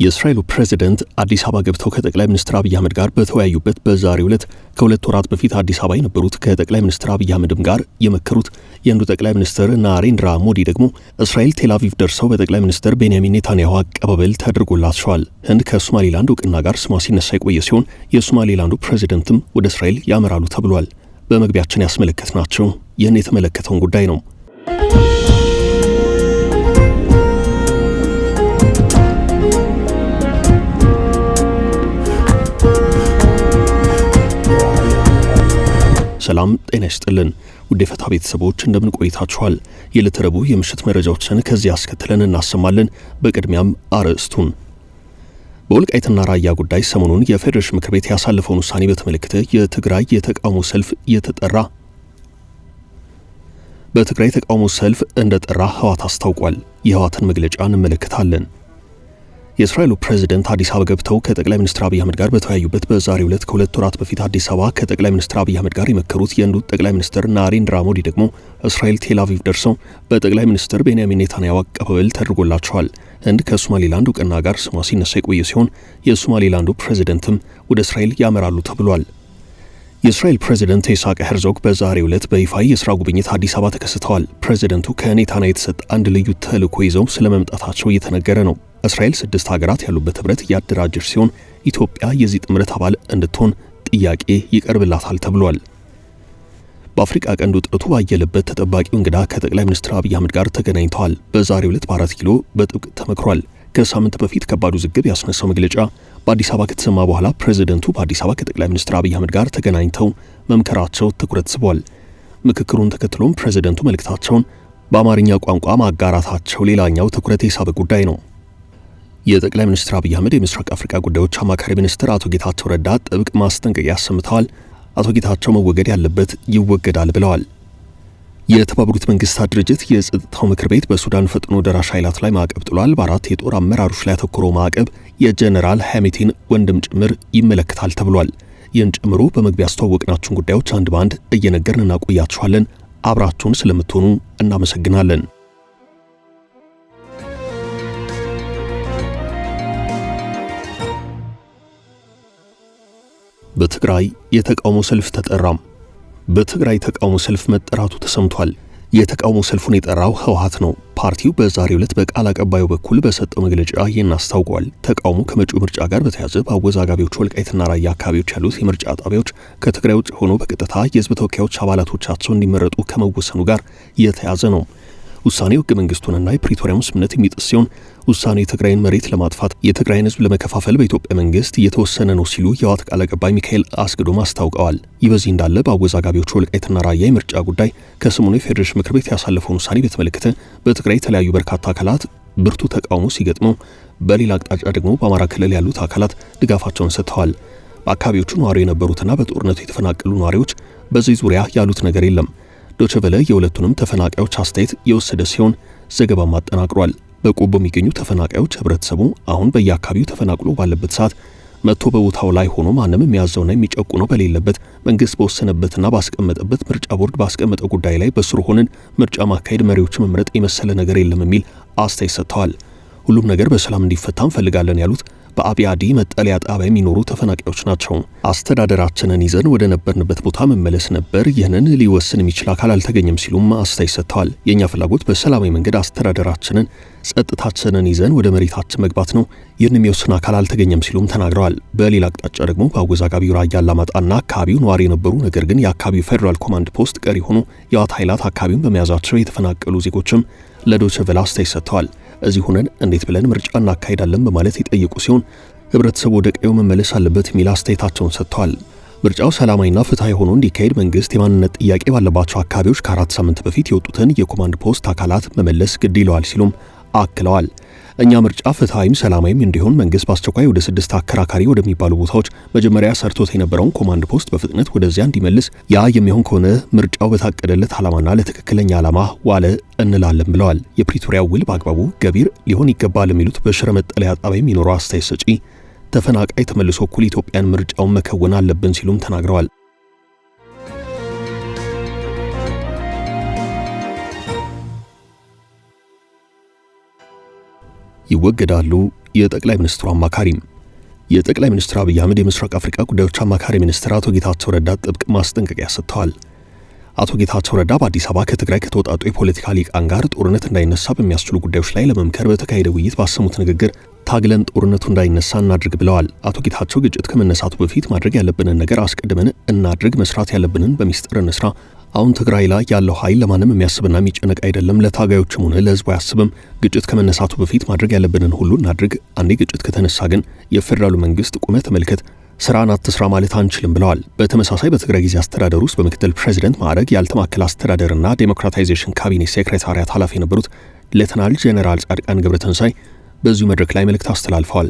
የእስራኤሉ ፕሬዝዳንት አዲስ አበባ ገብተው ከጠቅላይ ሚኒስትር አብይ አህመድ ጋር በተወያዩበት በዛሬው ዕለት ከሁለት ወራት በፊት አዲስ አበባ የነበሩት ከጠቅላይ ሚኒስትር አብይ አህመድም ጋር የመከሩት የህንዱ ጠቅላይ ሚኒስትር ናሬንድራ ሞዲ ደግሞ እስራኤል ቴል አቪቭ ደርሰው በጠቅላይ ሚኒስትር ቤንያሚን ኔታንያሁ አቀባበል ተደርጎላቸዋል። ህንድ ከሶማሌላንድ እውቅና ጋር ስሟ ሲነሳ የቆየ ሲሆን የሶማሌላንዱ ፕሬዝዳንትም ወደ እስራኤል ያመራሉ ተብሏል። በመግቢያችን ያስመለከትናቸው ይህን የተመለከተውን ጉዳይ ነው። ሰላም ጤና ይስጥልን ውድ የፈታ ቤተሰቦች እንደምን ቆይታችኋል? የዕለተ ረቡዕ የምሽት መረጃዎችን ከዚህ አስከትለን እናሰማለን። በቅድሚያም አርዕስቱን በወልቃይትና ራያ ጉዳይ ሰሞኑን የፌዴሬሽን ምክር ቤት ያሳለፈውን ውሳኔ በተመለከተ የትግራይ የተቃውሞ ሰልፍ የተጠራ በትግራይ ተቃውሞ ሰልፍ እንደጠራ ህወሓት አስታውቋል። የህወሓትን መግለጫ እንመለከታለን። የእስራኤሉ ፕሬዝዳንት አዲስ አበባ ገብተው ከጠቅላይ ሚኒስትር አብይ አህመድ ጋር በተወያዩበት በዛሬው ዕለት ከሁለት ወራት በፊት አዲስ አበባ ከጠቅላይ ሚኒስትር አብይ አህመድ ጋር የመከሩት የህንዱ ጠቅላይ ሚኒስትር ናሬንድራ ሞዲ ደግሞ እስራኤል ቴል አቪቭ ደርሰው በጠቅላይ ሚኒስትር ቤንያሚን ኔታንያሁ አቀባበል ተደርጎላቸዋል። ህንድ ከሶማሌላንድ እውቅና ጋር ስሟ ሲነሳ የቆየ ሲሆን የሶማሌላንዱ ፕሬዝዳንትም ወደ እስራኤል ያመራሉ ተብሏል። የእስራኤል ፕሬዝዳንት ኢሳቅ ሄርዞግ በዛሬው ዕለት በይፋ የሥራ ጉብኝት አዲስ አበባ ተከስተዋል። ፕሬዝዳንቱ ከኔታንያሁ የተሰጠ አንድ ልዩ ተልዕኮ ይዘው ስለመምጣታቸው እየተነገረ ነው። እስራኤል 6 ሀገራት ያሉበት ህብረት እያደራጀች ሲሆን ኢትዮጵያ የዚህ ጥምረት አባል እንድትሆን ጥያቄ ይቀርብላታል ተብሏል። በአፍሪካ ቀንድ ውጥረቱ ባየለበት ተጠባቂው እንግዳ ከጠቅላይ ሚኒስትር አብይ አህመድ ጋር ተገናኝተዋል። በዛሬው ዕለት በ4 ኪሎ በጥብቅ ተመክሯል። ከሳምንት በፊት ከባዱ ውዝግብ ያስነሳው መግለጫ በአዲስ አበባ ከተሰማ በኋላ ፕሬዝዳንቱ በአዲስ አበባ ከጠቅላይ ሚኒስትር አብይ አህመድ ጋር ተገናኝተው መምከራቸው ትኩረት ስቧል። ምክክሩን ተከትሎም ፕሬዝዳንቱ መልእክታቸውን በአማርኛ ቋንቋ ማጋራታቸው ሌላኛው ትኩረት የሳበ ጉዳይ ነው። የጠቅላይ ሚኒስትር አብይ አህመድ የምስራቅ አፍሪካ ጉዳዮች አማካሪ ሚኒስትር አቶ ጌታቸው ረዳ ጥብቅ ማስጠንቀቂያ አሰምተዋል። አቶ ጌታቸው መወገድ ያለበት ይወገዳል ብለዋል። የተባበሩት መንግስታት ድርጅት የጸጥታው ምክር ቤት በሱዳን ፈጥኖ ደራሽ ኃይላት ላይ ማዕቀብ ጥሏል። በአራት የጦር አመራሮች ላይ ያተኮረው ማዕቀብ የጀነራል ሐሚቲን ወንድም ጭምር ይመለከታል ተብሏል። ይህን ጨምሮ በመግቢያ ያስተዋወቅናችሁን ጉዳዮች አንድ ባንድ እየነገርን እናቆያችኋለን። አብራችሁን ስለምትሆኑ እናመሰግናለን። በትግራይ የተቃውሞ ሰልፍ ተጠራም። በትግራይ ተቃውሞ ሰልፍ መጠራቱ ተሰምቷል። የተቃውሞ ሰልፉን የጠራው ህወሓት ነው። ፓርቲው በዛሬው ዕለት በቃል አቀባዩ በኩል በሰጠው መግለጫ ይህን አስታውቋል። ተቃውሞ ከመጪው ምርጫ ጋር በተያያዘ በአወዛጋቢዎቹ ወልቃይትና ራያ አካባቢዎች ያሉት የምርጫ ጣቢያዎች ከትግራይ ውጭ ሆኖ በቀጥታ የህዝብ ተወካዮች አባላቶቻቸው እንዲመረጡ ከመወሰኑ ጋር የተያያዘ ነው። ውሳኔው ህገ መንግስቱንና የፕሪቶሪያውን ስምምነት የሚጥስ ሲሆን ውሳኔው የትግራይን መሬት ለማጥፋት የትግራይን ህዝብ ለመከፋፈል በኢትዮጵያ መንግስት እየተወሰነ ነው ሲሉ የህወሓት ቃል አቀባይ ሚካኤል አስገዶም አስታውቀዋል። ይህ በዚህ እንዳለ በአወዛጋቢዎቹ ወልቃይትና ራያ የምርጫ ጉዳይ ከሰሞኑ የፌዴሬሽን ምክር ቤት ያሳለፈውን ውሳኔ በተመለከተ በትግራይ የተለያዩ በርካታ አካላት ብርቱ ተቃውሞ ሲገጥሙ፣ በሌላ አቅጣጫ ደግሞ በአማራ ክልል ያሉት አካላት ድጋፋቸውን ሰጥተዋል። በአካባቢዎቹ ነዋሪ የነበሩትና በጦርነቱ የተፈናቀሉ ነዋሪዎች በዚህ ዙሪያ ያሉት ነገር የለም። ዶቼ ቬለ የሁለቱንም ተፈናቃዮች አስተያየት የወሰደ ሲሆን ዘገባም አጠናቅሯል። በቆቦ የሚገኙ ተፈናቃዮች ህብረተሰቡ አሁን በየአካባቢው ተፈናቅሎ ባለበት ሰዓት መጥቶ በቦታው ላይ ሆኖ ማንም የሚያዘውና የሚጨቁነው በሌለበት መንግስት በወሰነበትና ባስቀመጠበት ምርጫ ቦርድ ባስቀመጠው ጉዳይ ላይ በስሩ ሆነን ምርጫ ማካሄድ፣ መሪዎች መምረጥ የመሰለ ነገር የለም የሚል አስተያየት ሰጥተዋል። ሁሉም ነገር በሰላም እንዲፈታ እንፈልጋለን ያሉት በአብያዲ መጠለያ ጣቢያ የሚኖሩ ተፈናቃዮች ናቸው። አስተዳደራችንን ይዘን ወደ ነበርንበት ቦታ መመለስ ነበር፣ ይህንን ሊወስን የሚችል አካል አልተገኘም ሲሉም አስተያየት ሰጥተዋል። የኛ ፍላጎት በሰላማዊ መንገድ አስተዳደራችንን፣ ጸጥታችንን ይዘን ወደ መሬታችን መግባት ነው፣ ይህን የሚወስን አካል አልተገኘም ሲሉም ተናግረዋል። በሌላ አቅጣጫ ደግሞ በአወዛጋቢው ራያ አላማጣና አካባቢው ነዋሪ የነበሩ ነገር ግን የአካባቢው ፌዴራል ኮማንድ ፖስት ቀሪ ሆኑ የህወሓት ኃይላት አካባቢውን በመያዛቸው የተፈናቀሉ ዜጎችም ለዶቼ ቬለ አስተያየት ሰጥተዋል። እዚህ ሆነን እንዴት ብለን ምርጫ እናካሄዳለን በማለት የጠየቁ ሲሆን ህብረተሰቡ ወደ ቀዬው መመለስ አለበት የሚል አስተያየታቸውን ሰጥተዋል። ምርጫው ሰላማዊና ፍትሃዊ ሆኖ እንዲካሄድ መንግስት የማንነት ጥያቄ ባለባቸው አካባቢዎች ከ4 ሳምንት በፊት የወጡትን የኮማንድ ፖስት አካላት መመለስ ግድ ይለዋል ሲሉም አክለዋል። እኛ ምርጫ ፍትሃዊም ሰላማዊም እንዲሆን መንግስት በአስቸኳይ ወደ 6 አከራካሪ ወደሚባሉ ቦታዎች መጀመሪያ ሰርቶት የነበረውን ኮማንድ ፖስት በፍጥነት ወደዚያ እንዲመልስ፣ ያ የሚሆን ከሆነ ምርጫው በታቀደለት ዓላማና ለትክክለኛ ዓላማ ዋለ እንላለን ብለዋል። የፕሪቶሪያው ውል በአግባቡ ገቢር ሊሆን ይገባል የሚሉት በሽረ መጠለያ ጣቢያ የሚኖረው አስተያየት ሰጪ ተፈናቃይ ተመልሶ እኩል ኢትዮጵያን ምርጫውን መከወን አለብን ሲሉም ተናግረዋል። ይወገዳሉ። የጠቅላይ ሚኒስትሩ አማካሪም የጠቅላይ ሚኒስትር አብይ አህመድ የምስራቅ አፍሪካ ጉዳዮች አማካሪ ሚኒስትር አቶ ጌታቸው ረዳ ጥብቅ ማስጠንቀቂያ ሰጥተዋል። አቶ ጌታቸው ረዳ በአዲስ አበባ ከትግራይ ከተወጣጡ የፖለቲካ ሊቃን ጋር ጦርነት እንዳይነሳ በሚያስችሉ ጉዳዮች ላይ ለመምከር በተካሄደ ውይይት ባሰሙት ንግግር ታግለን ጦርነቱ እንዳይነሳ እናድርግ ብለዋል። አቶ ጌታቸው ግጭት ከመነሳቱ በፊት ማድረግ ያለብንን ነገር አስቀድመን እናድርግ፣ መስራት ያለብንን በሚስጥር እንስራ። አሁን ትግራይ ላይ ያለው ኃይል ለማንም የሚያስብና የሚጨነቅ አይደለም፣ ለታጋዮችም ሆነ ለህዝቡ አያስብም። ግጭት ከመነሳቱ በፊት ማድረግ ያለብንን ሁሉ እናድርግ። አንዴ ግጭት ከተነሳ ግን የፌደራሉ መንግስት ቁመ ተመልከት፣ ስራን አትስራ ማለት አንችልም ብለዋል። በተመሳሳይ በትግራይ ጊዜ አስተዳደር ውስጥ በምክትል ፕሬዚደንት ማዕረግ ያልተማከለ አስተዳደርና ዴሞክራታይዜሽን ካቢኔ ሴክሬታሪያት ኃላፊ የነበሩት ሌተናል ጄኔራል ጻድቃን ገብረተንሳይ በዚሁ መድረክ ላይ መልእክት አስተላልፈዋል።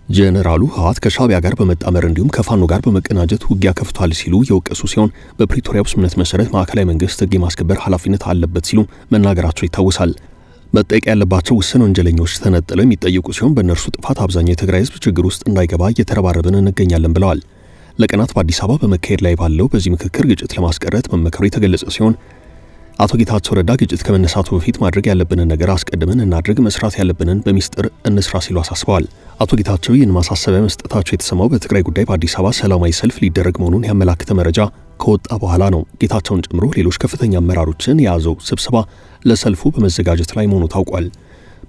ጄኔራሉ ህወሓት ከሻዕቢያ ጋር በመጣመር እንዲሁም ከፋኖ ጋር በመቀናጀት ውጊያ ከፍቷል ሲሉ የወቀሱ ሲሆን በፕሪቶሪያው ስምምነት መሰረት ማዕከላዊ መንግስት ህግ የማስከበር ኃላፊነት አለበት ሲሉ መናገራቸው ይታወሳል። መጠየቅ ያለባቸው ውስን ወንጀለኞች ተነጥለው የሚጠየቁ ሲሆን በእነርሱ ጥፋት አብዛኛው የትግራይ ህዝብ ችግር ውስጥ እንዳይገባ እየተረባረብን እንገኛለን ብለዋል። ለቀናት በአዲስ አበባ በመካሄድ ላይ ባለው በዚህ ምክክር ግጭት ለማስቀረት መመከሩ የተገለጸ ሲሆን አቶ ጌታቸው ረዳ ግጭት ከመነሳቱ በፊት ማድረግ ያለብንን ነገር አስቀድመን እናድርግ፣ መስራት ያለብንን በሚስጥር እንስራ ሲሉ አሳስበዋል። አቶ ጌታቸው ይህን ማሳሰቢያ መስጠታቸው የተሰማው በትግራይ ጉዳይ በአዲስ አበባ ሰላማዊ ሰልፍ ሊደረግ መሆኑን ያመላክተ መረጃ ከወጣ በኋላ ነው። ጌታቸውን ጨምሮ ሌሎች ከፍተኛ አመራሮችን የያዘው ስብሰባ ለሰልፉ በመዘጋጀት ላይ መሆኑ ታውቋል።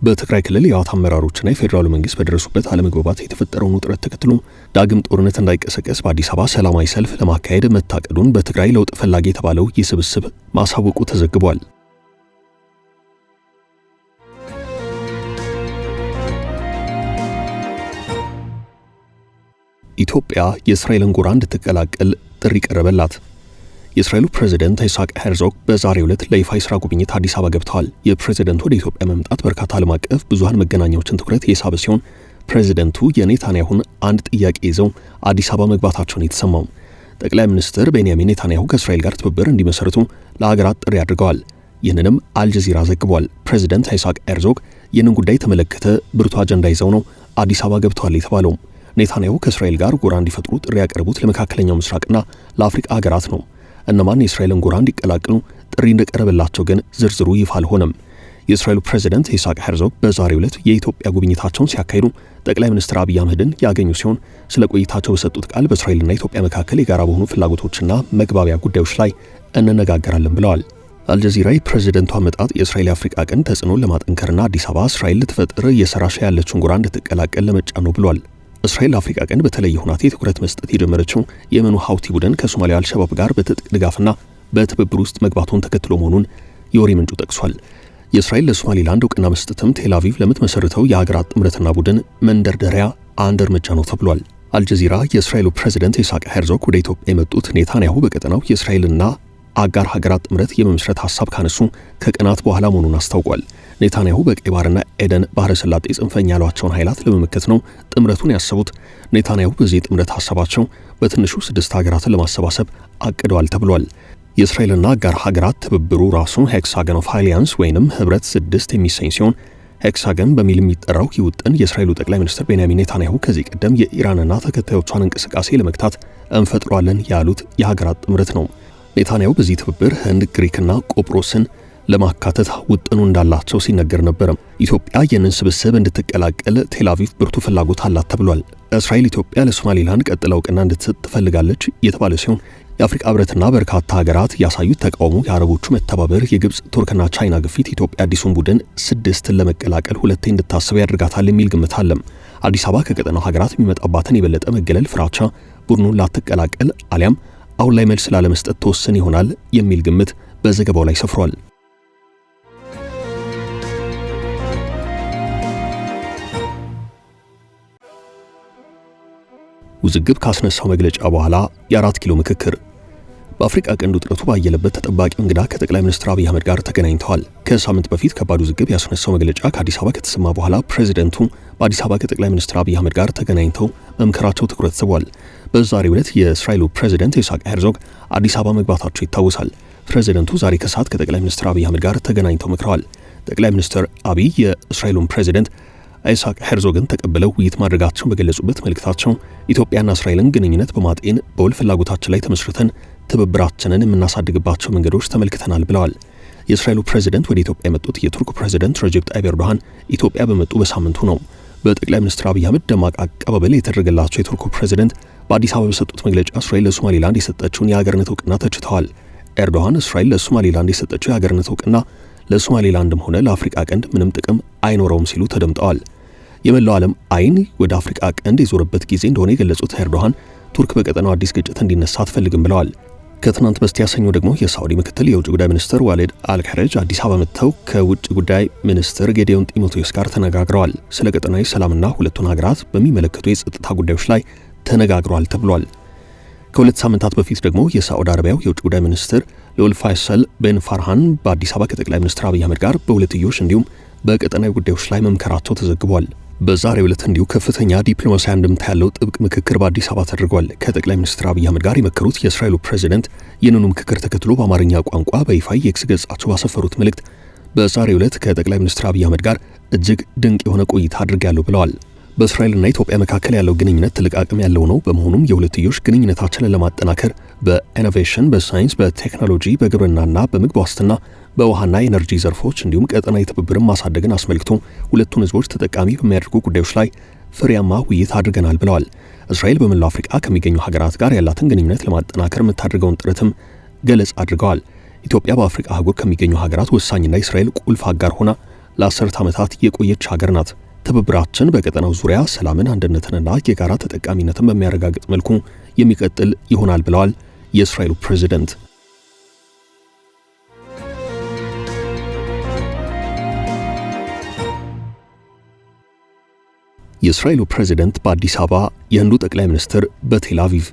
በትግራይ ክልል የህወሓት አመራሮችና የፌዴራሉ መንግስት በደረሱበት አለመግባባት የተፈጠረውን ውጥረት ተከትሎ ዳግም ጦርነት እንዳይቀሰቀስ በአዲስ አበባ ሰላማዊ ሰልፍ ለማካሄድ መታቀዱን በትግራይ ለውጥ ፈላጊ የተባለው ይህ ስብስብ ማሳወቁ ተዘግቧል። ኢትዮጵያ የእስራኤልን ጎራ እንድትቀላቀል ጥሪ ቀረበላት። የእስራኤሉ ፕሬዝዳንት አይሳቅ ሄርዞግ በዛሬው ዕለት ለይፋ የሥራ ጉብኝት አዲስ አበባ ገብተዋል። የፕሬዝዳንቱ ወደ ኢትዮጵያ መምጣት በርካታ ዓለም አቀፍ ብዙሃን መገናኛዎችን ትኩረት የሳበ ሲሆን ፕሬዝዳንቱ የኔታንያሁን አንድ ጥያቄ ይዘው አዲስ አበባ መግባታቸውን የተሰማው ጠቅላይ ሚኒስትር ቤንያሚን ኔታንያሁ ከእስራኤል ጋር ትብብር እንዲመሰርቱ ለሀገራት ጥሪ አድርገዋል። ይህንንም አልጀዚራ ዘግቧል። ፕሬዝዳንት አይሳቅ ሄርዞግ ይህንን ጉዳይ የተመለከተ ብርቱ አጀንዳ ይዘው ነው አዲስ አበባ ገብተዋል የተባለው። ኔታንያሁ ከእስራኤል ጋር ጎራ እንዲፈጥሩ ጥሪ ያቀረቡት ለመካከለኛው ምስራቅና ለአፍሪካ ሀገራት ነው። እነማን የእስራኤልን ጎራ እንዲቀላቀሉ ጥሪ እንደቀረበላቸው ግን ዝርዝሩ ይፋ አልሆነም። የእስራኤሉ ፕሬዝዳንት አይሳቅ ሄርዞግ በዛሬው ዕለት የኢትዮጵያ ጉብኝታቸውን ሲያካሂዱ ጠቅላይ ሚኒስትር አብይ አህመድን ያገኙ ሲሆን ስለ ቆይታቸው በሰጡት ቃል በእስራኤልና ኢትዮጵያ መካከል የጋራ በሆኑ ፍላጎቶችና መግባቢያ ጉዳዮች ላይ እንነጋገራለን ብለዋል። አልጀዚራ የፕሬዝዳንቱ አመጣጥ የእስራኤል የአፍሪካ ቀንድ ተጽዕኖን ለማጠንከርና አዲስ አበባ እስራኤል ልትፈጥር እየሰራች ያለችውን ጎራ እንድትቀላቀል ለመጫን ነው ብሏል። እስራኤል ለአፍሪካ ቀንድ በተለየ ሁናቴ ትኩረት መስጠት የጀመረችው የየመኑ ሐውቲ ቡድን ከሶማሊያ አልሸባብ ጋር በትጥቅ ድጋፍና በትብብር ውስጥ መግባቱን ተከትሎ መሆኑን የወሬ ምንጩ ጠቅሷል። የእስራኤል ለሶማሊላንድ እውቅና መስጠትም ቴል አቪቭ ለምትመሰርተው የሀገራት ጥምረትና ቡድን መንደርደሪያ አንድ እርምጃ ነው ተብሏል። አልጀዚራ የእስራኤሉ ፕሬዝዳንት አይሳቅ ሄርዞግ ወደ ኢትዮጵያ የመጡት ኔታንያሁ በቀጠናው የእስራኤልና አጋር ሀገራት ጥምረት የመመስረት ሐሳብ ካነሱ ከቀናት በኋላ መሆኑን አስታውቋል። ኔታንያሁ በቀይ ባህርና ኤደን ባህረ ሰላጤ ጽንፈኛ ያሏቸውን ኃይላት ለመመከት ነው ጥምረቱን ያሰቡት። ኔታንያሁ በዚህ የጥምረት ሐሳባቸው በትንሹ 6 ሀገራትን ለማሰባሰብ አቅደዋል ተብሏል። የእስራኤልና አጋር ሀገራት ትብብሩ ራሱ ሄክሳገን ኦፍ አሊያንስ ወይንም ህብረት 6 የሚሰኝ ሲሆን ሄክሳገን በሚል የሚጠራው ይህ ውጥን የእስራኤሉ ጠቅላይ ሚኒስትር ቤንያሚን ኔታንያሁ ከዚህ ቀደም የኢራንና ተከታዮቿን እንቅስቃሴ ለመግታት እንፈጥሯለን ያሉት የሀገራት ጥምረት ነው። ኔታንያሁ በዚህ ትብብር ህንድ፣ ግሪክና ቆጵሮስን ለማካተት ውጥኑ እንዳላቸው ሲነገር ነበር። ኢትዮጵያ ይህንን ስብስብ እንድትቀላቀል ቴል አቪቭ ብርቱ ፍላጎት አላት ተብሏል። እስራኤል ኢትዮጵያ ለሶማሊላንድ ቀጥላ እውቅና እንድትሰጥ ትፈልጋለች የተባለ ሲሆን የአፍሪካ ህብረትና በርካታ ሀገራት ያሳዩት ተቃውሞ፣ የአረቦቹ መተባበር፣ የግብጽ ቱርክና ቻይና ግፊት ኢትዮጵያ አዲሱን ቡድን 6ን ለመቀላቀል ሁለቴ እንድታስብ ያደርጋታል የሚል ግምት አለም። አዲስ አበባ ከቀጠናው ሀገራት የሚመጣባትን የበለጠ መገለል ፍራቻ ቡድኑን ላትቀላቀል አሊያም አሁን ላይ መልስ ላለመስጠት ተወሰን ይሆናል የሚል ግምት በዘገባው ላይ ሰፍሯል። ውዝግብ ካስነሳው መግለጫ በኋላ የ4 ኪሎ ምክክር በአፍሪካ ቀንድ ውጥረቱ ባየለበት ተጠባቂው እንግዳ ከጠቅላይ ሚኒስትር አብይ አህመድ ጋር ተገናኝተዋል። ከሳምንት በፊት ከባድ ውዝግብ ያስነሳው መግለጫ ከአዲስ አበባ ከተሰማ በኋላ ፕሬዝዳንቱ በአዲስ አበባ ከጠቅላይ ሚኒስትር አብይ አህመድ ጋር ተገናኝተው መምከራቸው ትኩረት ስቧል። በዛሬው ዕለት የእስራኤሉ ፕሬዝዳንት አይሳቅ ሄርዞግ አዲስ አበባ መግባታቸው ይታወሳል። ፕሬዝዳንቱ ዛሬ ከሰዓት ከጠቅላይ ሚኒስትር አብይ አህመድ ጋር ተገናኝተው መክረዋል። ጠቅላይ ሚኒስትር አብይ የእስራኤሉን ፕሬዝዳንት አይሳቅ ሄርዞግን ተቀብለው ውይይት ማድረጋቸውን በገለጹበት መልእክታቸው ኢትዮጵያና እስራኤልን ግንኙነት በማጤን በውል ፍላጎታችን ላይ ተመስርተን ትብብራችንን የምናሳድግባቸው መንገዶች ተመልክተናል ብለዋል። የእስራኤሉ ፕሬዝዳንት ወደ ኢትዮጵያ የመጡት የቱርክ ፕሬዝዳንት ረጀብ ጣይብ ኤርዶሃን ኢትዮጵያ በመጡ በሳምንቱ ነው። በጠቅላይ ሚኒስትር አብይ አህመድ ደማቅ አቀባበል የተደረገላቸው የቱርኩ ፕሬዝዳንት በአዲስ አበባ በሰጡት መግለጫ እስራኤል ለሶማሌላንድ የሰጠችውን የሀገርነት እውቅና ተችተዋል። ኤርዶሃን እስራኤል ለሶማሌላንድ የሰጠችው የሀገርነት እውቅና ለሶማሌላንድም ሆነ ለአፍሪካ ቀንድ ምንም ጥቅም አይኖረውም ሲሉ ተደምጠዋል። የመላው ዓለም አይን ወደ አፍሪካ ቀንድ የዞረበት ጊዜ እንደሆነ የገለጹት ኤርዶሃን ቱርክ በቀጠናው አዲስ ግጭት እንዲነሳ አትፈልግም ብለዋል። ከትናንት በስቲያ ሰኞ ደግሞ የሳዑዲ ምክትል የውጭ ጉዳይ ሚኒስትር ዋሊድ አልከረጅ አዲስ አበባ መጥተው ከውጭ ጉዳይ ሚኒስትር ጌዲዮን ጢሞቴዎስ ጋር ተነጋግረዋል። ስለ ቀጠናዊ ሰላምና ሁለቱን ሀገራት በሚመለከቱ የጸጥታ ጉዳዮች ላይ ተነጋግረዋል ተብሏል። ከሁለት ሳምንታት በፊት ደግሞ የሳዑዲ አረቢያው የውጭ ጉዳይ ሚኒስትር ልዑል ፋይሰል ቤን ፋርሃን በአዲስ አበባ ከጠቅላይ ሚኒስትር አብይ አህመድ ጋር በሁለትዮሽ እንዲሁም በቀጠናዊ ጉዳዮች ላይ መምከራቸው ተዘግቧል። በዛሬው ዕለት እንዲሁ ከፍተኛ ዲፕሎማሲያዊ አንድምታ ያለው ጥብቅ ምክክር በአዲስ አበባ ተደርጓል። ከጠቅላይ ሚኒስትር አብይ አህመድ ጋር የመከሩት የእስራኤሉ ፕሬዝዳንት ይህንኑ ምክክር ተከትሎ በአማርኛ ቋንቋ በይፋ የኤክስ ገጻቸው ባሰፈሩት መልእክት በዛሬው ዕለት ከጠቅላይ ሚኒስትር አብይ አህመድ ጋር እጅግ ድንቅ የሆነ ቆይታ አድርጌያለሁ ብለዋል። በእስራኤልና ኢትዮጵያ መካከል ያለው ግንኙነት ትልቅ አቅም ያለው ነው። በመሆኑም የሁለትዮሽ ግንኙነታችንን ለማጠናከር በኢኖቬሽን፣ በሳይንስ፣ በቴክኖሎጂ፣ በግብርናና በምግብ ዋስትና፣ በውሃና ኤነርጂ ዘርፎች እንዲሁም ቀጠናዊ ትብብርን ማሳደግን አስመልክቶ ሁለቱን ህዝቦች ተጠቃሚ በሚያደርጉ ጉዳዮች ላይ ፍሬያማ ውይይት አድርገናል ብለዋል። እስራኤል በመላው አፍሪካ ከሚገኙ ሀገራት ጋር ያላትን ግንኙነት ለማጠናከር የምታደርገውን ጥረትም ገለጽ አድርገዋል። ኢትዮጵያ በአፍሪካ አህጉር ከሚገኙ ሀገራት ወሳኝና የእስራኤል ቁልፍ አጋር ሆና ለ10 ዓመታት የቆየች ሀገር ናት። ትብብራችን በቀጠናው ዙሪያ ሰላምን፣ አንድነትንና የጋራ ተጠቃሚነትን በሚያረጋግጥ መልኩ የሚቀጥል ይሆናል ብለዋል የእስራኤሉ ፕሬዝዳንት። የእስራኤሉ ፕሬዝዳንት በአዲስ አበባ፣ የህንዱ ጠቅላይ ሚኒስትር በቴል አቪቭ።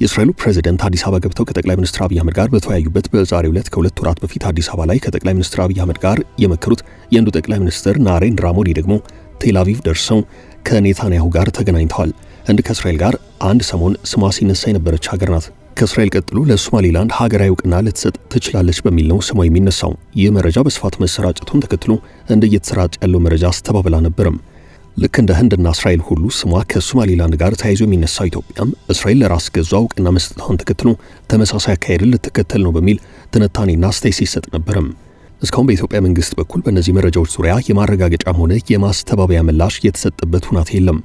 የእስራኤሉ ፕሬዝዳንት አዲስ አበባ ገብተው ከጠቅላይ ሚኒስትር አብይ አህመድ ጋር በተወያዩበት በዛሬው ዕለት ከሁለት ወራት በፊት አዲስ አበባ ላይ ከጠቅላይ ሚኒስትር አብይ አህመድ ጋር የመከሩት የህንዱ ጠቅላይ ሚኒስትር ናሬንድራ ሞዲ ደግሞ ቴል አቪቭ ደርሰው ከኔታንያሁ ጋር ተገናኝተዋል። ህንድ ከእስራኤል ጋር አንድ ሰሞን ስሟ ሲነሳ የነበረች ሀገር ናት። ከእስራኤል ቀጥሎ ለሶማሌላንድ ሀገራዊ እውቅና ልትሰጥ ትችላለች በሚል ነው ስሟ የሚነሳው። ይህ መረጃ በስፋት መሰራጨቱን ተከትሎ ህንድ እየተሰራጨ ያለው መረጃ አስተባብላ ነበርም። ልክ እንደ ህንድና እስራኤል ሁሉ ስሟ ከሶማሌላንድ ጋር ተያይዞ የሚነሳው ኢትዮጵያም እስራኤል ለራስ ገዟ እውቅና መስጠቷን ተከትሎ ተመሳሳይ አካሄድን ልትከተል ነው በሚል ትንታኔና አስተያየት ሲሰጥ ነበርም። እስካሁን በኢትዮጵያ መንግስት በኩል በእነዚህ መረጃዎች ዙሪያ የማረጋገጫም ሆነ የማስተባበያ ምላሽ የተሰጠበት ሁናቴ የለም።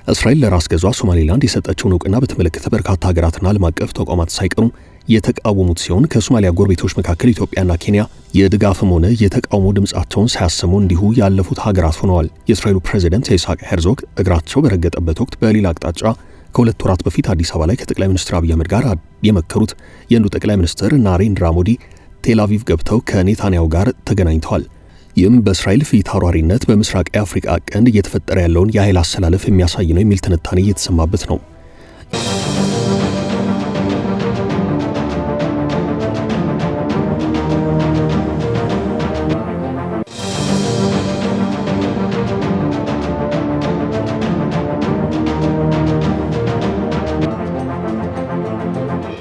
እስራኤል ለራስ ገዟ ሶማሌላንድ የሰጠችውን እውቅና በተመለከተ በርካታ ሀገራትና ዓለም አቀፍ ተቋማት ሳይቀሩ የተቃወሙት ሲሆን ከሶማሊያ ጎረቤቶች መካከል ኢትዮጵያና ኬንያ የድጋፍም ሆነ የተቃውሞ ድምጻቸውን ሳያሰሙ እንዲሁ ያለፉት ሀገራት ሆነዋል። የእስራኤሉ ፕሬዝዳንት ይስሐቅ ሄርዞግ እግራቸው በረገጠበት ወቅት በሌላ አቅጣጫ ከሁለት ወራት በፊት አዲስ አበባ ላይ ከጠቅላይ ሚኒስትር አብይ አህመድ ጋር የመከሩት የህንዱ ጠቅላይ ሚኒስትር ናሬንድራ ሞዲ ቴል አቪቭ ገብተው ከኔታንያሁ ጋር ተገናኝተዋል። ይህም በእስራኤል ፊት አውራሪነት በምስራቅ የአፍሪካ ቀንድ እየተፈጠረ ያለውን የኃይል አሰላለፍ የሚያሳይ ነው የሚል ትንታኔ እየተሰማበት ነው።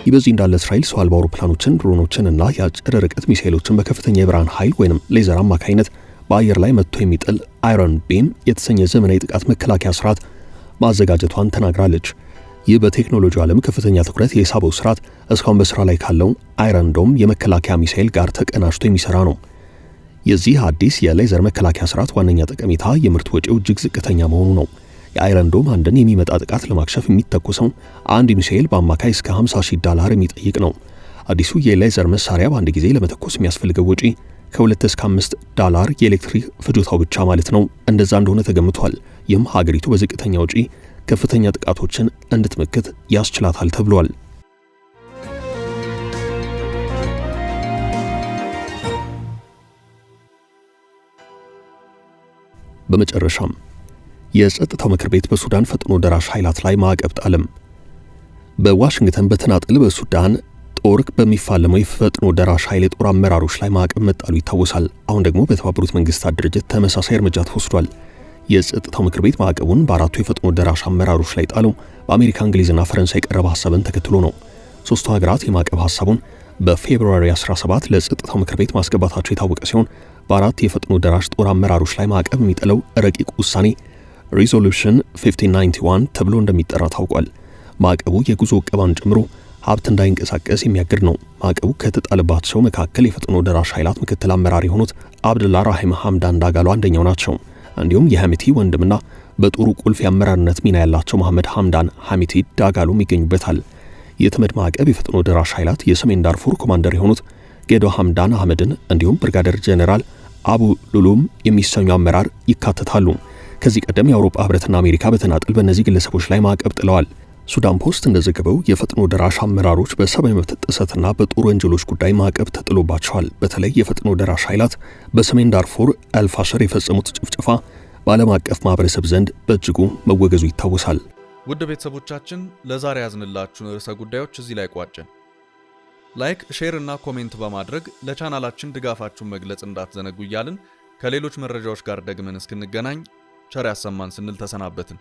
ይህ በዚህ እንዳለ እስራኤል ሰው አልባ አውሮፕላኖችን፣ ድሮኖችን እና የአጭር ርቀት ሚሳኤሎችን በከፍተኛ የብርሃን ኃይል ወይም ሌዘር አማካኝነት በአየር ላይ መጥቶ የሚጥል አይረን ቢም የተሰኘ ዘመናዊ ጥቃት መከላከያ ስርዓት ማዘጋጀቷን ተናግራለች። ይህ በቴክኖሎጂ ዓለም ከፍተኛ ትኩረት የሳበው ስርዓት እስካሁን በስራ ላይ ካለው አይረን ዶም የመከላከያ ሚሳኤል ጋር ተቀናጅቶ የሚሰራ ነው። የዚህ አዲስ የሌዘር መከላከያ ስርዓት ዋነኛ ጠቀሜታ የምርት ወጪው እጅግ ዝቅተኛ መሆኑ ነው። የአይረን ዶም አንድን የሚመጣ ጥቃት ለማክሸፍ የሚተኮሰው አንድ ሚሳኤል በአማካይ እስከ $50,000 የሚጠይቅ ነው። አዲሱ የሌዘር መሳሪያ በአንድ ጊዜ ለመተኮስ የሚያስፈልገው ወጪ ከ2 እስከ $5 የኤሌክትሪክ ፍጆታው ብቻ ማለት ነው እንደዛ እንደሆነ ተገምቷል። ይህም ሀገሪቱ በዝቅተኛ ወጪ ከፍተኛ ጥቃቶችን እንድትመክት ያስችላታል ተብሏል። በመጨረሻም የጸጥታው ምክር ቤት በሱዳን ፈጥኖ ደራሽ ኃይላት ላይ ማዕቀብ ጣለም። በዋሽንግተን በተናጠል በሱዳን ጦር በሚፋለመው የፈጥኖ ደራሽ ኃይል የጦር አመራሮች ላይ ማዕቀብ መጣሉ ይታወሳል። አሁን ደግሞ በተባበሩት መንግስታት ድርጅት ተመሳሳይ እርምጃ ተወስዷል። የጸጥታው ምክር ቤት ማዕቀቡን በአራቱ የፈጥኖ ደራሽ አመራሮች ላይ ጣለው በአሜሪካ፣ እንግሊዝና ፈረንሳይ የቀረበ ሐሳብን ተከትሎ ነው። ሶስቱ ሀገራት የማዕቀብ ሐሳቡን በፌብሩዋሪ 17 ለጸጥታው ምክር ቤት ማስገባታቸው የታወቀ ሲሆን በአራት የፈጥኖ ደራሽ ጦር አመራሮች ላይ ማዕቀብ የሚጥለው ረቂቅ ውሳኔ ሪዞሉሽን 1591 ተብሎ እንደሚጠራ ታውቋል። ማዕቀቡ የጉዞ ዕቀባን ጨምሮ ሀብት እንዳይንቀሳቀስ የሚያግድ ነው። ማዕቀቡ ከተጣለባቸው መካከል የፈጥኖ ደራሽ ኃይላት ምክትል አመራር የሆኑት አብደላ ራሂም ሐምዳን ዳጋሎ አንደኛው ናቸው። እንዲሁም የሐሚቲ ወንድምና በጦሩ ቁልፍ የአመራርነት ሚና ያላቸው መሐመድ ሐምዳን ሐሚቲ ዳጋሎም ይገኙበታል። የተመድ ማዕቀብ የፈጥኖ ደራሽ ኃይላት የሰሜን ዳርፉር ኮማንደር የሆኑት ጌዶ ሐምዳን አህመድን እንዲሁም ብርጋዴር ጄኔራል አቡ ሉሉም የሚሰኙ አመራር ይካተታሉ። ከዚህ ቀደም የአውሮፓ ህብረትና አሜሪካ በተናጠል በእነዚህ ግለሰቦች ላይ ማዕቀብ ጥለዋል። ሱዳን ፖስት እንደዘገበው የፈጥኖ ደራሽ አመራሮች በሰብአዊ መብት ጥሰትና በጦር ወንጀሎች ጉዳይ ማዕቀብ ተጥሎባቸዋል። በተለይ የፈጥኖ ደራሽ ኃይላት በሰሜን ዳርፉር አልፋሽር የፈጸሙት ጭፍጨፋ በዓለም አቀፍ ማህበረሰብ ዘንድ በእጅጉ መወገዙ ይታወሳል። ውድ ቤተሰቦቻችን ለዛሬ ያዝንላችሁን ርዕሰ ጉዳዮች እዚህ ላይ ቋጨን። ላይክ፣ ሼር እና ኮሜንት በማድረግ ለቻናላችን ድጋፋችሁን መግለጽ እንዳትዘነጉ እያልን ከሌሎች መረጃዎች ጋር ደግመን እስክንገናኝ ቸር ያሰማን ስንል ተሰናበትን።